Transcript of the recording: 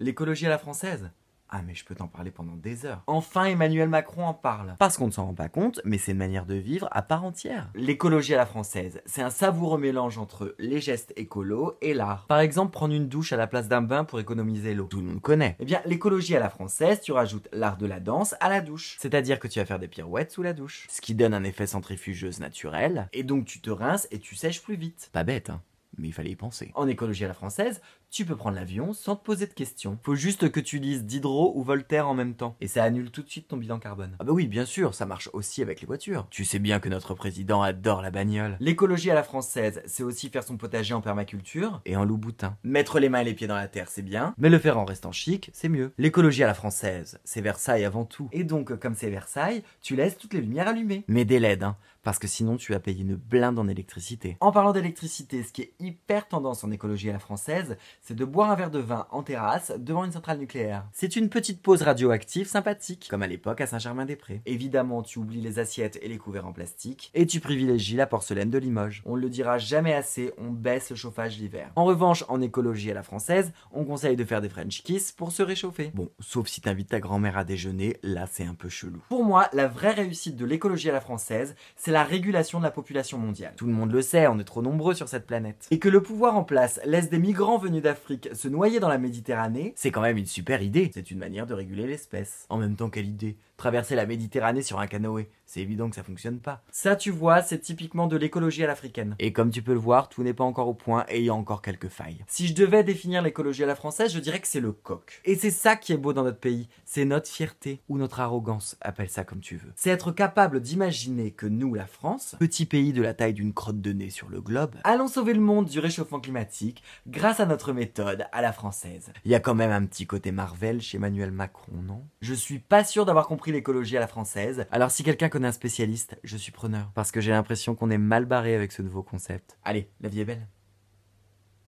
L'écologie à la française? Ah mais je peux t'en parler pendant des heures. Enfin Emmanuel Macron en parle. Parce qu'on ne s'en rend pas compte, mais c'est une manière de vivre à part entière. L'écologie à la française, c'est un savoureux mélange entre les gestes écolos et l'art. Par exemple, prendre une douche à la place d'un bain pour économiser l'eau. Tout le monde connaît. Eh bien, l'écologie à la française, tu rajoutes l'art de la danse à la douche. C'est-à-dire que tu vas faire des pirouettes sous la douche. Ce qui donne un effet centrifugeuse naturel. Et donc tu te rinces et tu sèches plus vite. Pas bête, hein? Mais il fallait y penser. En écologie à la française, tu peux prendre l'avion sans te poser de questions. Faut juste que tu lises Diderot ou Voltaire en même temps. Et ça annule tout de suite ton bilan carbone. Ah bah oui, bien sûr, ça marche aussi avec les voitures. Tu sais bien que notre président adore la bagnole. L'écologie à la française, c'est aussi faire son potager en permaculture et en loup-boutin. Mettre les mains et les pieds dans la terre, c'est bien, mais le faire en restant chic, c'est mieux. L'écologie à la française, c'est Versailles avant tout. Et donc, comme c'est Versailles, tu laisses toutes les lumières allumées. Mais des LED, hein, parce que sinon tu vas payer une blinde en électricité. En parlant d'électricité, ce qui est hyper tendance en écologie à la française, c'est de boire un verre de vin en terrasse devant une centrale nucléaire. C'est une petite pause radioactive sympathique, comme à l'époque à Saint-Germain-des-Prés. Évidemment, tu oublies les assiettes et les couverts en plastique, et tu privilégies la porcelaine de Limoges. On ne le dira jamais assez, on baisse le chauffage l'hiver. En revanche, en écologie à la française, on conseille de faire des French kiss pour se réchauffer. Bon, sauf si t'invites ta grand-mère à déjeuner, là c'est un peu chelou. Pour moi, la vraie réussite de l'écologie à la française, c'est la régulation de la population mondiale. Tout le monde le sait, on est trop nombreux sur cette planète. Et que le pouvoir en place laisse des migrants venus d'Afrique se noyer dans la Méditerranée, c'est quand même une super idée. C'est une manière de réguler l'espèce. En même temps, quelle idée? Traverser la Méditerranée sur un canoë, c'est évident que ça fonctionne pas. Ça, tu vois, c'est typiquement de l'écologie à l'africaine. Et comme tu peux le voir, tout n'est pas encore au point et il y a encore quelques failles. Si je devais définir l'écologie à la française, je dirais que c'est le coq. Et c'est ça qui est beau dans notre pays. C'est notre fierté ou notre arrogance, appelle ça comme tu veux. C'est être capable d'imaginer que nous, la France, petit pays de la taille d'une crotte de nez sur le globe, allons sauver le monde du réchauffement climatique grâce à notre méthode à la française. Il y a quand même un petit côté Marvel chez Emmanuel Macron, non? Je suis pas sûr d'avoir compris l'écologie à la française, alors si quelqu'un connaît un spécialiste, je suis preneur. Parce que j'ai l'impression qu'on est mal barré avec ce nouveau concept. Allez, la vie est belle.